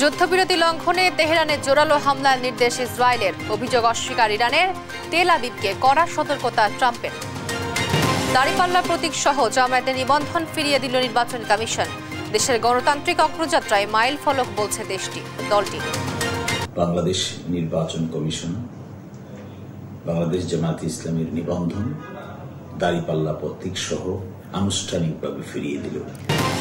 যুদ্ধবিরতি লঙ্ঘনে তেহরানে জোরালো হামলার নির্দেশ ইসরায়েলের। অভিযোগ অস্বীকার ইরানের। তেল আবিবকে কড়া সতর্কতা ট্রাম্পের। দাঁড়িপাল্লা প্রতীক সহ জামায়াতের নিবন্ধন ফিরিয়ে দিল নির্বাচন কমিশন। দেশের গণতান্ত্রিক অগ্রযাত্রায় মাইল ফলক বলছে দলটি। বাংলাদেশ নির্বাচন কমিশন বাংলাদেশ জামায়াতে ইসলামীর নিবন্ধন দাঁড়িপাল্লা প্রতীক সহ আনুষ্ঠানিকভাবে ফিরিয়ে দিল।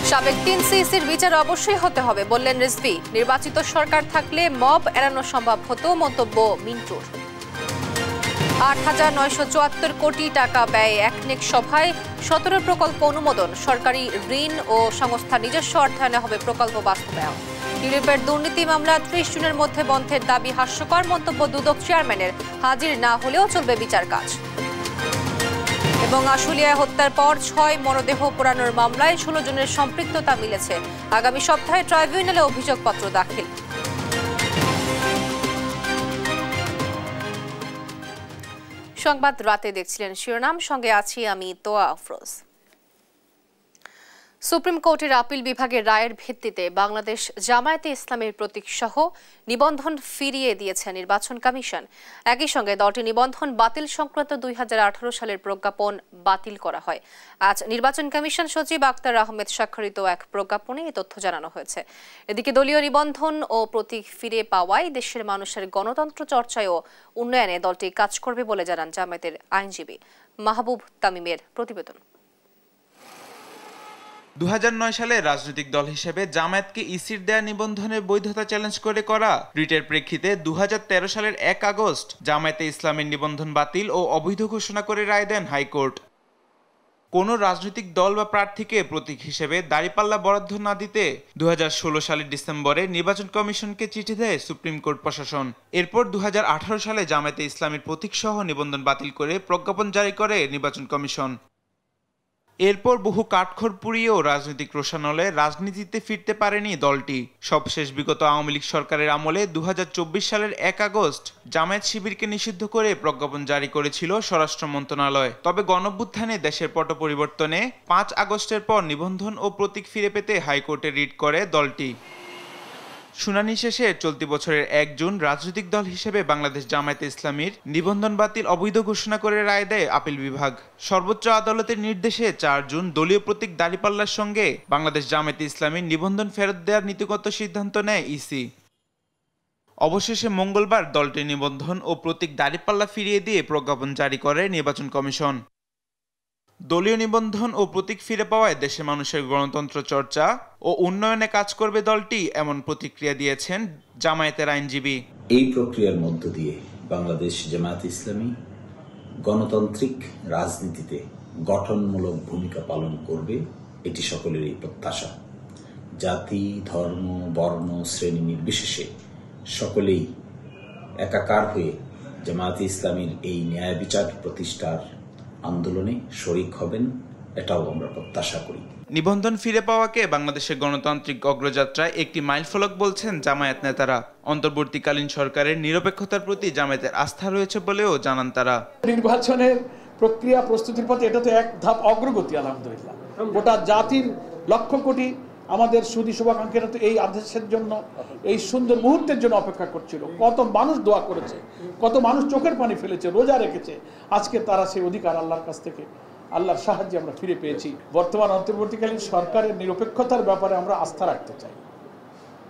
সাবেক ৩ সিসির বিচার অবশ্যই হতে হবে বললেন রিজভী। নির্বাচিত সরকার থাকলে মব এড়ানো সম্ভব হতো, মন্তব্য মিন্টুর। ৮,৯৭৪ কোটি টাকা ব্যয়ে একনেক সভায় ১৭ প্রকল্প অনুমোদন। সরকারি ঋণ ও সংস্থার নিজস্ব অর্থায়নে হবে প্রকল্প বাস্তবায়ন। ইউরোপের দুর্নীতি মামলা ৩০ জুনের মধ্যে বন্ধের দাবি হাস্যকর, মন্তব্য দুদক চেয়ারম্যানের। হাজির না হলেও চলবে বিচার কাজ। এবং আশুলিয়ায় হত্যার পর ৬ মরদেহ পোড়ানোর মামলায় ১৬ জনের সম্পৃক্ততা মিলেছে। আগামী সপ্তাহে ট্রাইব্যুনালে অভিযোগপত্র দাখিল। সংবাদ রাতে দেখছিলেন শিরোনাম, সঙ্গে আছি আমি তোয়া আফরোজ। সুপ্রিম কোর্টের আপিল বিভাগের রায়ের ভিত্তিতে বাংলাদেশ জামায়াতে ইসলামের প্রতীক সহ নিবন্ধন ফিরিয়ে দিয়েছে নির্বাচন কমিশন। একই সঙ্গে দলটি নিবন্ধন বাতিল সংক্রান্ত ২০১৮ সালের প্রজ্ঞাপন বাতিল করা হয়। আজ নির্বাচন কমিশন সচিব আক্তার আহমেদ স্বাক্ষরিত এক প্রজ্ঞাপনে এই তথ্য জানানো হয়েছে। এদিকে দলীয় নিবন্ধন ও প্রতীক ফিরে পাওয়ায় দেশের মানুষের গণতন্ত্র চর্চায় ও উন্নয়নে দলটি কাজ করবে বলে জানান জামায়াতের আইনজীবী মাহবুব তামিমের প্রতিবেদন। ২০০৯ সালে রাজনৈতিক দল হিসেবে জামায়াতকে ইসির দেয়া নিবন্ধনের বৈধতা চ্যালেঞ্জ করে করা রিটের প্রেক্ষিতে ২০১৩ সালের ১ আগস্ট জামায়াতে ইসলামের নিবন্ধন বাতিল ও অবৈধ ঘোষণা করে রায় দেন হাইকোর্ট। কোনো রাজনৈতিক দল বা প্রার্থীকে প্রতীক হিসেবে দাঁড়িপাল্লা বরাদ্দ না দিতে ২০১৬ সালের ডিসেম্বরে নির্বাচন কমিশনকে চিঠি দেয় সুপ্রিম কোর্ট প্রশাসন। এরপর ২০১৮ সালে জামায়াতে ইসলামের প্রতীক সহ নিবন্ধন বাতিল করে প্রজ্ঞাপন জারি করে নির্বাচন কমিশন। এরপর বহু কাঠখড় পুড়িয়েও রাজনৈতিক রোষানলে রাজনীতিতে ফিরতে পারেনি দলটি। সবশেষ বিগত আওয়ামী লীগ সরকারের আমলে ২০২৪ সালের ১ আগস্ট জামায়াত শিবিরকে নিষিদ্ধ করে প্রজ্ঞাপন জারি করেছিল স্বরাষ্ট্র মন্ত্রণালয়। তবে গণঅভ্যুত্থানে দেশের পট পরিবর্তনে ৫ আগস্টের পর নিবন্ধন ও প্রতীক ফিরে পেতে হাইকোর্টে রিট করে দলটি। শুনানি শেষে চলতি বছরের ১ জুন রাজনৈতিক দল হিসেবে বাংলাদেশ জামায়াতে ইসলামীর নিবন্ধন বাতিল অবৈধ ঘোষণা করে রায় দেয় আপিল বিভাগ। সর্বোচ্চ আদালতের নির্দেশে ৪ জুন দলীয় প্রতীক দাঁড়িপাল্লার সঙ্গে বাংলাদেশ জামায়াতে ইসলামীর নিবন্ধন ফেরত দেওয়ার নীতিগত সিদ্ধান্ত নেয় ইসি। অবশেষে মঙ্গলবার দলটির নিবন্ধন ও প্রতীক দাঁড়িপাল্লা ফিরিয়ে দিয়ে প্রজ্ঞাপন জারি করে নির্বাচন কমিশন। দলীয় নিবন্ধন ও প্রতীক ফিরে পাওয়ায় দেশের মানুষের গণতন্ত্র চর্চা ও উন্নয়নে কাজ করবে দলটি, এমন প্রতিক্রিয়া দিয়েছেন জামায়াতের আইনজীবী। এই প্রক্রিয়ার মধ্য দিয়ে বাংলাদেশ জামায়াতে ইসলামী গণতান্ত্রিক রাজনীতিতে গঠনমূলক ভূমিকা পালন করবে, এটি সকলেরই প্রত্যাশা। জাতি, ধর্ম, বর্ণ, শ্রেণী নির্বিশেষে সকলেই একাকার হয়ে জামায়াতে ইসলামীর এই ন্যায় বিচার প্রতিষ্ঠার আন্দোলনে শরিক হবেন, এটাও আমরা প্রত্যাশা করি। নিবন্ধন ফিরে পাওয়াকে বাংলাদেশের গণতান্ত্রিক অগ্রযাত্রায় একটি মাইলফলক বলছেন জামায়াত নেতারা। অন্তর্বর্তীকালীন সরকারের নিরপেক্ষতার প্রতি জামায়াতের আস্থা রয়েছে বলেও জানান তারা। নির্বাচনের প্রক্রিয়া প্রস্তুতির পথে এটা তো এক ধাপ অগ্রগতি আলহামদুলিল্লাহ। গোটা জাতির লক্ষ কোটি আমাদের সুধী শুভাকাঙ্ক্ষীরা তো এই আদেশের জন্য, এই সুন্দর মুহূর্তের জন্য অপেক্ষা করছিল। কত মানুষ দোয়া করেছে, কত মানুষ চোখের পানি ফেলেছে, রোজা রেখেছে। আজকে তারা সেই অধিকার আল্লাহর কাছ থেকে, আল্লাহর সাহায্যে আমরা ফিরে পেয়েছি। বর্তমান অন্তর্বর্তীকালীন সরকারের নিরপেক্ষতার ব্যাপারে আমরা আস্থা রাখতে চাই,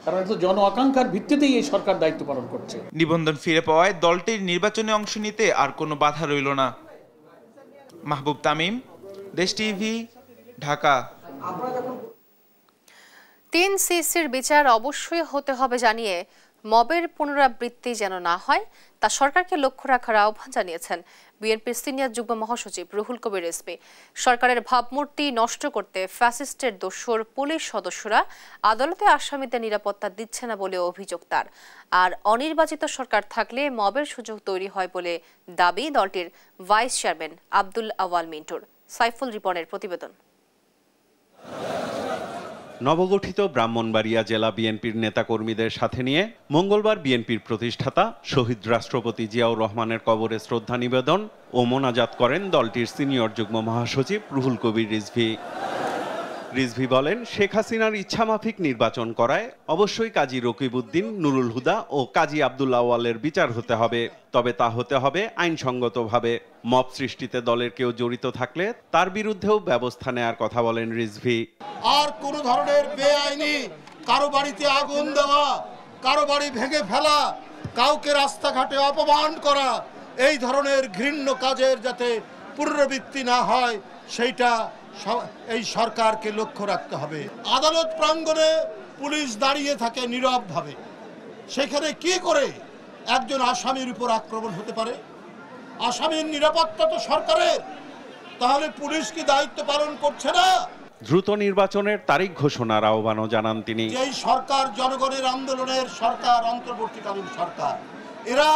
কারণ এটা জন আকাঙ্ক্ষার ভিত্তিতেই এই সরকার দায়িত্ব পালন করছে। নিবন্ধন ফিরে পাওয়ায় দলটির নির্বাচনে অংশ নিতে আর কোনো বাধা রইল না। মাহবুব তামিম, দেশ টিভি, ঢাকা। ৩ সিসির বিচার অবশ্যই হতে হবে জানিয়ে মবের পুনরাবৃত্তি যেন না হয় তা সরকারকে লক্ষ্য রাখার আহ্বান জানিয়েছেন বিএনপির সিনিয়র যুগ্ম মহাসচিব রুহুল কবির রিজভী। সরকারের ভাবমূর্তি নষ্ট করতে ফ্যাসিস্টের দোসর পুলিশ সদস্যরা আদালতে আসামিদের নিরাপত্তা দিচ্ছে না বলে অভিযোগ তার। আর অনির্বাচিত সরকার থাকলে মবের সুযোগ তৈরি হয় বলে দাবি দলটির ভাইস চেয়ারম্যান আব্দুল আওয়াল মিন্টুর। সাইফুল রিপনের প্রতিবেদন। নবগঠিত ব্রাহ্মণবাড়িয়া জেলা বিএনপির নেতাকর্মীদের সাথে নিয়ে মঙ্গলবার বিএনপির প্রতিষ্ঠাতা শহীদ রাষ্ট্রপতি জিয়াউর রহমানের কবরে শ্রদ্ধা নিবেদন ও মোনাজাত করেন দলটির সিনিয়র যুগ্ম মহাসচিব রুহুল কবির রিজভী। রিজভী বলেন, শেখ হাসিনার ইচ্ছামাফিক নির্বাচন করায় অবশ্যই কাজী রকিবউদ্দিন, নুরুল হুদা ও কাজী আব্দুল্লাহ আওয়ালের বিচার হতে হবে, তবে তা হতে হবে আইনসঙ্গতভাবে। মব সৃষ্টিতে দলের কেউ জড়িত থাকলে তার বিরুদ্ধেও ব্যবস্থা নেওয়ার কথা বলেন রিজভী। আর কোন ধরনের বেআইনি কারো বাড়িতে আগুন দেওয়া, কারো বাড়ি ভেঙে ফেলা, কাউকে রাস্তাঘাটে অপমান করা, এই ধরনের ঘৃণ্য কাজের যাতে পুনরাবৃত্তি না হয় সেইটা এই সরকারকে লক্ষ্য রাখতে হবে। আদালত প্রাঙ্গণে পুলিশ দাঁড়িয়ে থাকে নীরবভাবে, সেখানে কি করে একজন আসামির উপর আক্রমণ হতে পারে? আসামির নিরাপত্তা তো সরকারের, তাহলে পুলিশ কি দায়িত্ব পালন করছে না? দ্রুত নির্বাচনের তারিখ ঘোষণার আহ্বানও জানান তিনি। এই সরকার জনগণের আন্দোলনের সরকার, অন্তর্বর্তীকালীন সরকার, এরা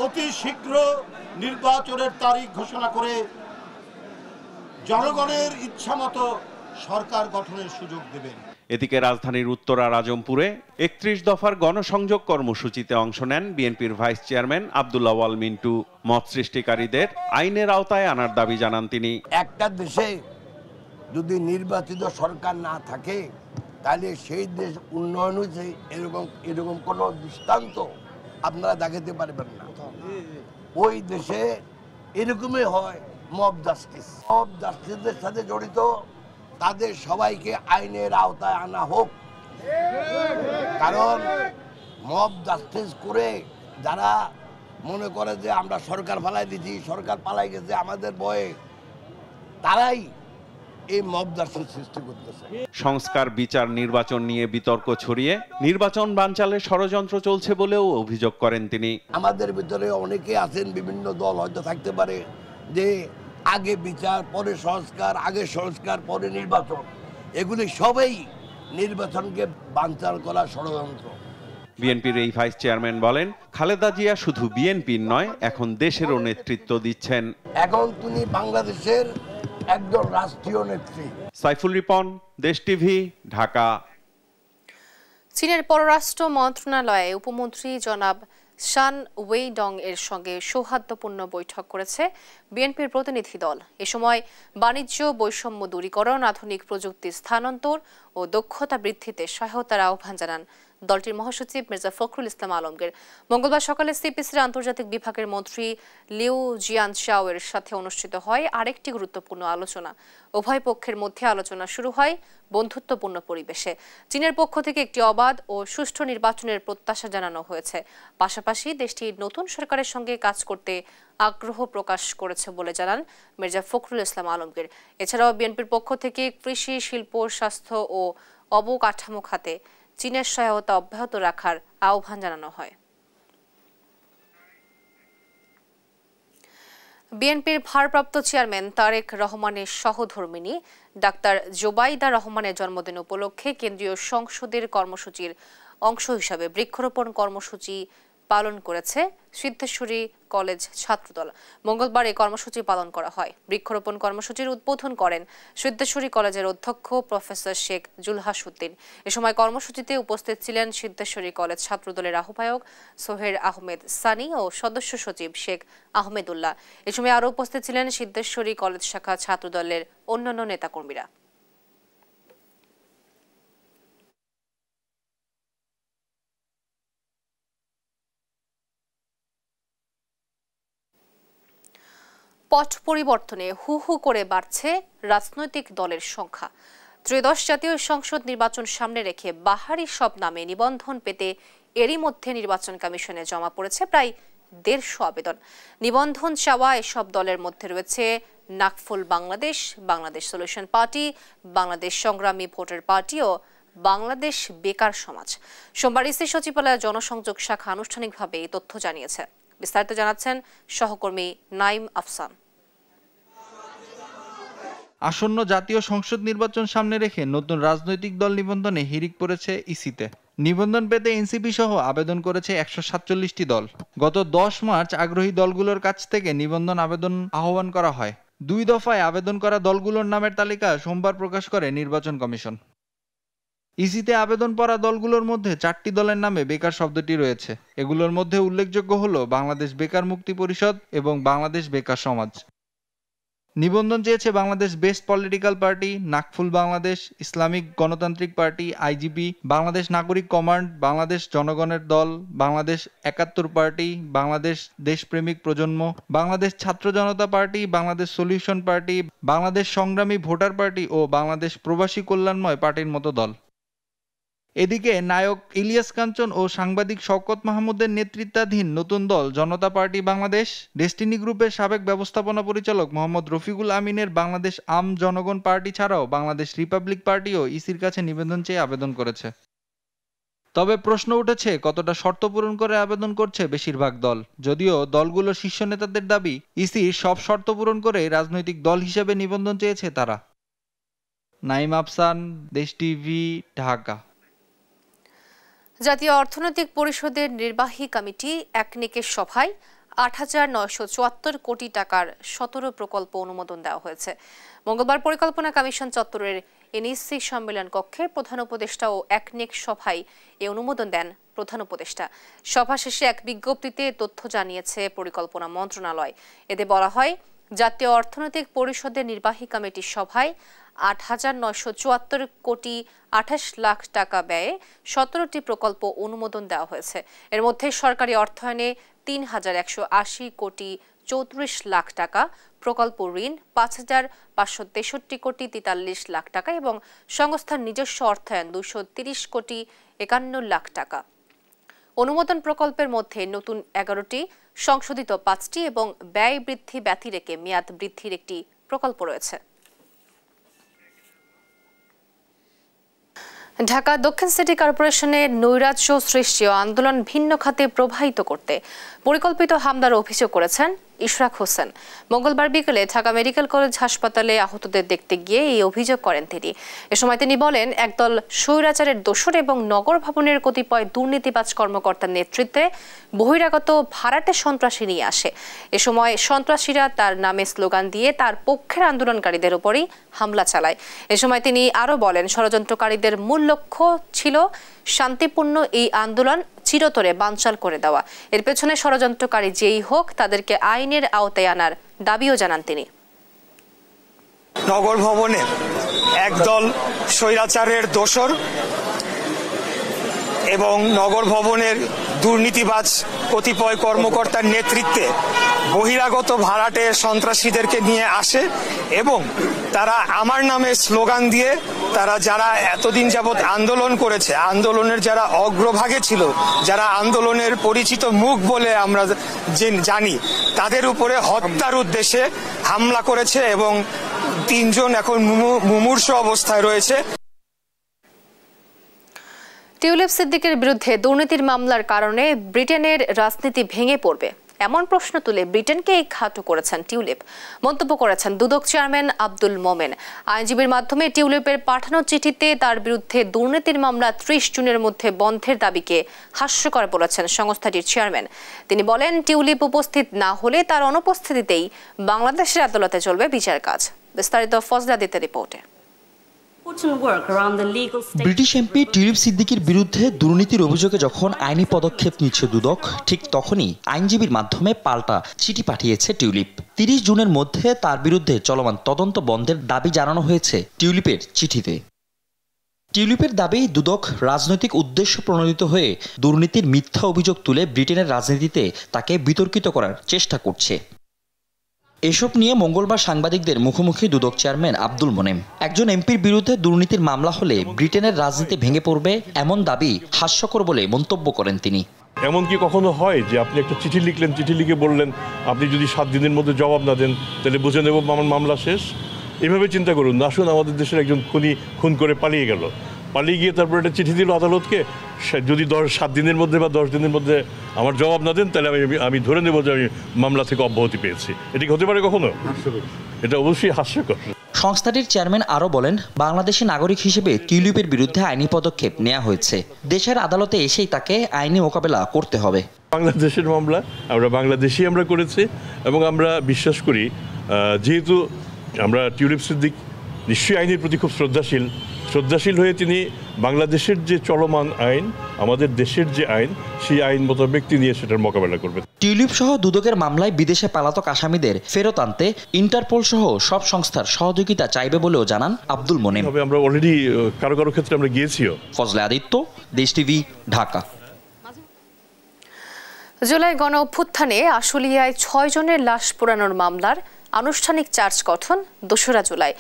অতি শীঘ্র নির্বাচনের তারিখ ঘোষণা করে জনগণের ইচ্ছামতো সরকার গঠনের সুযোগ দেবেন। এদিকে রাজধানীর উত্তরার আজমপুরে ৩১ দফার গণসংযোগ কর্মসূচিতে অংশ নেন বিএনপির ভাইস চেয়ারম্যান আব্দুল্লাহ আওয়াল মিন্টু। মত সৃষ্টিকারীদের আইনের আওতায় আনার দাবি জানান তিনি। একটা দেশে যদি নির্বাচিত সরকার না থাকে তাহলে সেই দেশ উন্নয়ন হয়েছে এরকম কোনো দৃষ্টান্ত আপনারা দেখাতে পারবেন না। ওই দেশে এরকমই হয় মব জাস্টিস। মব জাস্টিসের সাথে জড়িত তাদের সবাইকে আইনের আওতায় আনা হোক, কারণ মব জাস্টিস করে যারা মনে করে যে আমরা সরকার পালাই দিচ্ছি, সরকার পালাই গেছে আমাদের ভয়ে, তারাই এই মব জাস্টিস সৃষ্টি করতেছে। সংস্কার, বিচার, নির্বাচন নিয়ে বিতর্ক ছড়িয়ে নির্বাচন বানচালের ষড়যন্ত্র চলছে বলেও অভিযোগ করেন তিনি। আমাদের ভিতরে অনেকে আছেন, বিভিন্ন দল হয়তো থাকতে পারে যে আগে বিচার পরে সংস্কার, আগে সংস্কার পরে নির্বাচন, এগুলি সবই নির্বাচনকে বানচাল করা ষড়যন্ত্র। বিএনপির এই ভাইস চেয়ারম্যান বলেন, খালেদা জিয়া শুধু বিএনপির নয়, এখন দেশেরও নেতৃত্ব দিচ্ছেন। এখন তিনি বাংলাদেশের একজন রাষ্ট্রীয় নেত্রী। সাইফুল রিপন, দেশ টিভি, ঢাকা। চীনের পররাষ্ট্র মন্ত্রণালয়ে উপমন্ত্রী জনাব শান ওয়েইডং এর সঙ্গে সৌহার্দ্যপূর্ণ বৈঠক করেছে বিএনপির প্রতিনিধি দল। এ সময় বাণিজ্য বৈষম্য দূরীকরণ, আধুনিক প্রযুক্তি স্থানান্তর ও দক্ষতা বৃদ্ধিতে সহায়তার আহ্বান জানান দলটির মহাসচিব মির্জা ফখরুল ইসলাম আলমগীর। মঙ্গলবার সকালে সিপিসির আন্তর্জাতিক বিভাগের মন্ত্রী লিউ জিয়ানশাও এর সাথে অনুষ্ঠিত হয় আরেকটি গুরুত্বপূর্ণ আলোচনা। উভয় পক্ষের মধ্যে আলোচনা শুরু হয় বন্ধুত্বপূর্ণ পরিবেশে। চীনের পক্ষ থেকে একটি অবাধ ও সুষ্ঠু নির্বাচনের প্রত্যাশা জানানো হয়েছে। পাশাপাশি দেশটির নতুন সরকারের সঙ্গে কাজ করতে আগ্রহ প্রকাশ করেছে বলে জানান মির্জা ফখরুল ইসলাম আলমগীর। এছাড়াও বিএনপির পক্ষ থেকে কৃষি, শিল্প, স্বাস্থ্য ও অবকাঠামো খাতে চীনের সহায়তা অব্যাহত রাখার আহ্বান জানানো হয়। বিএনপির ভারপ্রাপ্ত চেয়ারম্যান তারেক রহমানের সহধর্মিণী ডাক্তার জোবাইদা রহমানের জন্মদিন উপলক্ষে কেন্দ্রীয় সংসদের কর্মসূচির অংশ হিসাবে বৃক্ষরোপণ কর্মসূচি পালন করেছে সিদ্ধেশ্বরী কলেজ ছাত্রদল। মঙ্গলবার এই কর্মসূচি পালন করা হয়। বৃক্ষরোপণ কর্মসূচির উদ্বোধন করেন সিদ্ধেশ্বরী কলেজের অধ্যক্ষ প্রফেসর শেখ জুলহাস উদ্দিন। এ সময় কর্মসূচিতে উপস্থিত ছিলেন সিদ্ধেশ্বরী কলেজ ছাত্রদলের আহ্বায়ক সোহের আহমেদ সানি ও সদস্য সচিব শেখ আহমেদুল্লাহ। এ সময় আরও উপস্থিত ছিলেন সিদ্ধেশ্বরী কলেজ শাখা ছাত্রদলের অন্যান্য নেতাকর্মীরা। পট পরিবর্তনে হু হু করে বাড়ছে রাজনৈতিক দলের সংখ্যা। ত্রয়োদশ জাতীয় সংসদ নির্বাচন সামনে রেখে বাহারি সব নামে নিবন্ধন পেতে এরই মধ্যে নির্বাচন কমিশনে জমা পড়েছে প্রায় ১৫০ আবেদন। নিবন্ধন চাওয়া এসব দলের মধ্যে রয়েছে নাকফুল বাংলাদেশ, বাংলাদেশ সলিউশন পার্টি, বাংলাদেশ সংগ্রামী ভোটার পার্টি ও বাংলাদেশ বেকার সমাজ। সোমবার ইসি সচিবালয়ের জনসংযোগ শাখা আনুষ্ঠানিকভাবে এই তথ্য জানিয়েছে। বিস্তারিত জানাচ্ছেন সহকর্মী নাইম আফসান। আসন্ন জাতীয় সংসদ নির্বাচন সামনে রেখে নতুন রাজনৈতিক দল নিবন্ধনে হিড়িক পড়েছে ইসিতে। নিবন্ধন পেতে এনসিপি সহ আবেদন করেছে ১৪৭টি দল। গত ১০ মার্চ আগ্রহী দলগুলোর কাছ থেকে নিবন্ধন আবেদন আহ্বান করা হয়। ২ দফায় আবেদন করা দলগুলোর নামের তালিকা সোমবার প্রকাশ করে নির্বাচন কমিশন। ইসিতে আবেদন করা দলগুলোর মধ্যে ৪টি দলের নামে বেকার শব্দটি রয়েছে। এগুলোর মধ্যে উল্লেখযোগ্য হলো বাংলাদেশ বেকার মুক্তি পরিষদ এবং বাংলাদেশ বেকার সমাজ। নিবন্ধন চেয়েছে Bangladesh best political party, Nakful Bangladesh, Islamic গণতান্ত্রিক পার্টি, আইজিপি, বাংলাদেশ নাগরিক কমান্ড, বাংলাদেশ জনগণের দল, বাংলাদেশ ৭১ পার্টি, বাংলাদেশ দেশপ্রেমিক প্রজন্ম, বাংলাদেশ ছাত্র জনতা party, Bangladesh solution party, Bangladesh সংগ্রামী ভোটার পার্টি ও বাংলাদেশ প্রবাসী কল্যাণময় পার্টির মতো দল। এদিকে নায়ক ইলিয়াস কাঞ্চন ও সাংবাদিক শওকত মাহমুদের নেতৃত্বাধীন নতুন দল জনতা পার্টি বাংলাদেশ, ডেস্টিনি গ্রুপের সাবেক ব্যবস্থাপনা পরিচালক মোহাম্মদ রফিকুল আমিনের বাংলাদেশ আম জনগণ পার্টি ছাড়াও বাংলাদেশ রিপাবলিক পার্টিও ইসির কাছে নিবেদন চেয়ে আবেদন করেছে। তবে প্রশ্ন উঠেছে কতটা শর্ত পূরণ করে আবেদন করছে বেশিরভাগ দল। যদিও দলগুলোর শীর্ষ নেতাদের দাবি ইসির সব শর্ত পূরণ করে রাজনৈতিক দল হিসেবে নিবন্ধন চেয়েছে তারা। নাইম আফসান, দেশ টিভি, ঢাকা। জাতীয় অর্থনৈতিক পরিষদের নির্বাহী কমিটি একনেকের সভায় ৮,৯৭৪ কোটি টাকার ১৭ প্রকল্প অনুমোদন দেওয়া হয়েছে। মঙ্গলবার পরিকল্পনা কমিশন চত্বরের এনইসি সম্মেলন কক্ষে প্রধান উপদেষ্টা ও একনেক সভায় এ অনুমোদন দেন প্রধান উপদেষ্টা। সভা শেষে এক বিজ্ঞপ্তিতে তথ্য জানিয়েছে পরিকল্পনা মন্ত্রণালয়। এতে বলা হয়, জাতীয় অর্থনৈতিক পরিষদের নির্বাহী কমিটির সভায় ৮,৯৭৪ কোটি ২৮ লাখ টাকা ব্যয়ে ১৭টি প্রকল্প অনুমোদন দেওয়া হয়েছে। এর মধ্যে সরকারি অর্থায়নে ৩,১৮০ কোটি ৩৪ লাখ টাকা, প্রকল্প ঋণ ৫,৫৬৩ কোটি ৪৩ লাখ টাকা এবং সংস্থার নিজস্ব অর্থায়ন ২৩০ কোটি ৫১ লাখ টাকা। অনুমোদন প্রকল্পের মধ্যে নতুন ১১টি, সংশোধিত ৫টি এবং ব্যয় বৃদ্ধি ব্যতি রেখে মেয়াদ বৃদ্ধির একটি প্রকল্প রয়েছে। ঢাকা দক্ষিণ সিটি কর্পোরেশনের নৈরাজ্য সৃষ্টি ও আন্দোলন ভিন্ন খাতে প্রবাহিত করতে পরিকল্পিত হামলার অভিযোগ করেছেন ইশরাক হোসেন। মঙ্গলবার বিকেলে ঢাকা মেডিকেল কলেজ হাসপাতালে আহতদের দেখতে গিয়ে এই অভিযোগ করেন তিনি। এ সময় তিনি বলেন, একদল স্বৈরাচারের দোসর এবং নগর ভবনের কতিপয় দুর্নীতিবাজ কর্মকর্তার নেতৃত্বে বহিরাগত ভাড়াটে সন্ত্রাসী নিয়ে আসে। এ সময় সন্ত্রাসীরা তার নামে স্লোগান দিয়ে তার পক্ষের আন্দোলনকারীদের উপরই হামলা চালায়। এ সময় তিনি আরও বলেন, ষড়যন্ত্রকারীদের মূল লক্ষ্য ছিল শান্তিপূর্ণ এই আন্দোলন চিরতরে বানচাল করে দেওয়া। এর পেছনে ষড়যন্ত্রকারী যেই হোক তাদেরকে আইনের আওতায় আনার দাবিও জানান তিনি। নগর ভবনে একদল স্বৈরাচারের দোসর এবং নগর ভবনের দুর্নীতিবাজ কতিপয় কর্মকর্তার নেতৃত্বে বহিরাগত ভাড়াটে সন্ত্রাসীদেরকে নিয়ে আসে এবং তারা আমার নামে স্লোগান দিয়ে তারা যারা এতদিন যাবৎ আন্দোলন করেছে, আন্দোলনের যারা অগ্রভাগে ছিল, যারা আন্দোলনের পরিচিত মুখ বলে আমরা জানি, তাদের উপরে হত্যার উদ্দেশ্যে হামলা করেছে এবং ৩ জন এখন মুমূর্ষ অবস্থায় রয়েছে। টিউলিপ সিদ্দিকের বিরুদ্ধে দুর্নীতির মামলার কারণে ব্রিটেনের রাজনীতি ভেঙে পড়বে এমন প্রশ্ন তুলে ব্রিটেনকে খাটো করেছেন টিউলিপ। মন্তব্য করেছেন দুদক চেয়ারম্যান আব্দুল মোমেন। আইনজীবীর মাধ্যমে টিউলিপের পাঠানো চিঠিতে তার বিরুদ্ধে দুর্নীতির মামলা ৩০ জুনের মধ্যে বন্ধের দাবিকে হাস্যকর বলেছেন সংস্থাটির চেয়ারম্যান। তিনি বলেন, টিউলিপ উপস্থিত না হলে তার অনুপস্থিতিতেই বাংলাদেশের আদালতে চলবে বিচার কাজ। বিস্তারিত ফজলা দিতে রিপোর্টে। ব্রিটিশ এমপি টিউলিপ সিদ্দিকির বিরুদ্ধে দুর্নীতির অভিযোগে যখন আইনি পদক্ষেপ নিচ্ছে দুদক, ঠিক তখনই আইনজীবীর মাধ্যমে পাল্টা চিঠি পাঠিয়েছে টিউলিপ। ৩০ জুনের মধ্যে তার বিরুদ্ধে চলমান তদন্ত বন্ধের দাবি জানানো হয়েছে টিউলিপের চিঠিতে। টিউলিপের দাবি, দুদক রাজনৈতিক উদ্দেশ্য প্রণোদিত হয়ে দুর্নীতির মিথ্যা অভিযোগ তুলে ব্রিটেনের রাজনীতিতে তাকে বিতর্কিত করার চেষ্টা করছে। এসব নিয়ে মঙ্গলবার সাংবাদিকদের মুখোমুখি দুদক চেয়ারম্যান আব্দুল মোনেম। একজন এমপির বিরুদ্ধে দুর্নীতির মামলা হলে ব্রিটেনের রাজনীতি ভেঙে পড়বে এমন দাবি হাস্যকর বলে মন্তব্য করেন তিনি। এমন কি কখনো হয় যে আপনি একটা চিঠি লিখলেন, চিঠি লিখে বললেন আপনি যদি 7 দিনের মধ্যে জবাব না দেন তাহলে বুঝে নেব আমার মামলা শেষ? এভাবে চিন্তা করুন। আসুন, আমাদের দেশের একজন খুন করে পালিয়ে গেল, পালিয়ে গিয়ে তারপর একটা চিঠি দিল আদালতকে, যদি 7 দিনের মধ্যে বা 10 দিনের মধ্যে আমার জবাব না দেন তাহলে আমি ধরে নেব যে আমি মামলা থেকে অব্যাহতি পেয়েছি। এটা কি হতে পারে কখনো? এটা অবশ্যই হাস্যকর। সংস্থাটির চেয়ারম্যান আরও বলেন, বাংলাদেশি নাগরিক হিসেবে টিউলিপের বিরুদ্ধে আইনি পদক্ষেপ নেওয়া হয়েছে। দেশের আদালতে এসেই তাকে আইনি মোকাবেলা করতে হবে। বাংলাদেশের মামলা আমরা করেছি এবং আমরা বিশ্বাস করি, যেহেতু আমরা টিউলিপ সিদ্দিক নিশ্চয়ই আইনের প্রতি খুব শ্রদ্ধাশীল হয়ে তিনি বাংলাদেশের যে চলমান আইন আমাদের দেশের যে আইন, সেই আইন মোতাবেক তিনি সেটার মোকাবেলা করবেন। টিউলিপ সহ দুদকের মামলায় বিদেশে পলাতক আসামিদের ফেরত আনতে ইন্টারপোল সহ সব সংস্থার সহযোগিতা চাইবে বলেও জানান আব্দুল মোনেম। আমরা অলরেডি কারো কারো ক্ষেত্রে আমরা গিয়েছিও। ফজলে আদিত্য, দেশ টিভি, ঢাকা। জুলাই গণ অভ্যুত্থানে আশুলিয়ায় 6 জনের লাশ পোড়ানোর মামলার আনুষ্ঠানিক চার্জ গঠন 2রা জুলাই।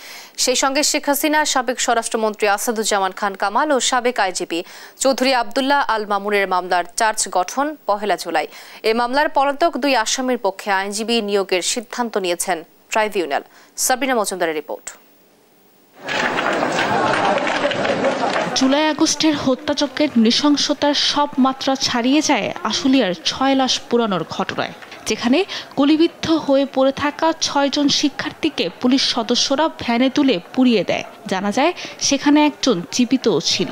সেই সঙ্গে শেখ হাসিনা, সাবেক স্বরাষ্ট্রমন্ত্রী আসাদুজ্জামান খান কামাল ও সাবেক আইজিপি চৌধুরী আবদুল্লাহ আল মামুনের মামলার চার্জ গঠন 1 জুলাই। এ মামলার পলাতক 2 আসামির পক্ষে আইনজীবী নিয়োগের সিদ্ধান্ত নিয়েছেন ট্রাইব্যুনাল। সাবিনা মজুমদারের রিপোর্ট। জুলাই আগস্টের হত্যাযজ্ঞের নৃশংসতার সব মাত্রা ছাড়িয়ে যায় আশুলিয়ার 6 লাশ পোড়ানোর ঘটনায়, যেখানে গুলিবিদ্ধ হয়ে পড়ে থাকা 6 জন শিক্ষার্থীকে পুলিশ সদস্যরা ভ্যানে তুলে পুড়িয়ে দেয়। জানা যায় সেখানে একজন জীবিতও ছিল।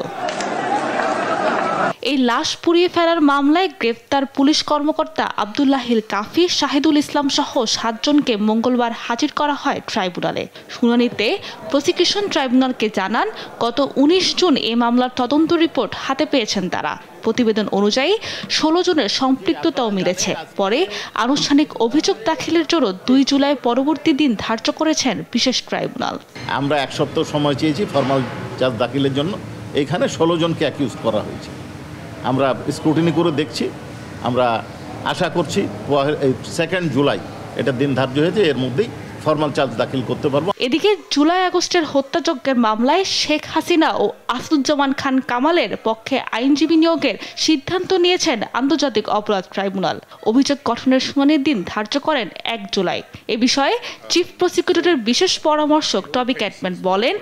এই লাশ পুড়িয়ে ফেলার মামলায় গ্রেফতার পুলিশ কর্মকর্তা আব্দুল্লাহিল কাফি, শাহিদুল ইসলাম সহ 7 জনকে মঙ্গলবার হাজির করা হয় ট্রাইব্যুনালে। শুনানিতে প্রসিকিউশন ট্রাইব্যুনালকে জানান, গত 19 জুন এই মামলার তদন্ত রিপোর্ট হাতে পেয়েছেন তারা। প্রতিবেদন অনুযায়ী 16 জনের সম্পৃক্ততাও মিলেছে। পরে আনুষ্ঠানিক অভিযোগ দাখিলের জন্য 2 জুলাই পরবর্তী দিন ধার্য করেছেন বিশেষ ট্রাইব্যুনাল। আমরা 1 সপ্তাহ সময় চেয়েছি ফরমাল চার্জ দাখিলের জন্য। এখানে 16 জনকে অ্যাকিউজ করা হয়েছে। আমরা স্ক্রুটিনি করে দেখছি, আমরা আশা করছি 2 জুলাই এটা দিন ধার্য হয়েছে, এর মধ্যেই ফরমাল চার্জ দাখিল করতে পারবো। এদিকে জুলাই আগস্টের হত্যাযজ্ঞের মামলায় শেখ হাসিনা ও আসাদুজ্জামান খান কামালের পক্ষে আইনজীবী নিয়োগের সিদ্ধান্ত নিয়েছেন আন্তর্জাতিক অপরাধ ট্রাইব্যুনাল। অভিযোগ গঠনের শুনানির দিন ধার্য করেন 1 জুলাই। এ বিষয়ে চিফ প্রসিকিউটরের বিশেষ পরামর্শক টবি ক্যাটম্যান বলেন,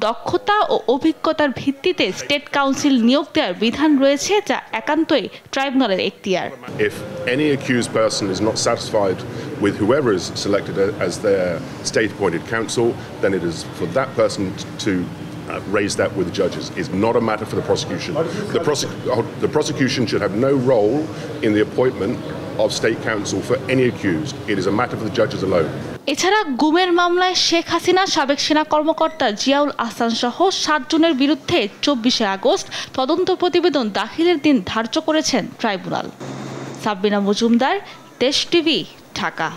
দক্ষতা ও অভিজ্ঞতার ভিত্তিতে স্টেট কাউন্সিল নিয়োগ দেওয়ার বিধান রয়েছে, যা একান্তই ট্রাইব্যুনালের এখতিয়ার। If any accused person is not satisfied with whoever is selected as their state-appointed counsel, then it is for that person to raise that with the judges. It's not a matter for the prosecution. The prosecution should have no role in the appointment of state counsel for any accused. It is a matter for the judges alone. এছাড়া গুমের মামলায় শেখ হাসিনা, সাবেক সেনা কর্মকর্তা জিয়াউল আহসান সহ 7 জনের বিরুদ্ধে 24 August তদন্ত প্রতিবেদন দাখিলের দিন ধার্য করেছেন ট্রাইব্যুনাল। সাবিনা মজুমদার, দেশ টিভি, ঢাকা।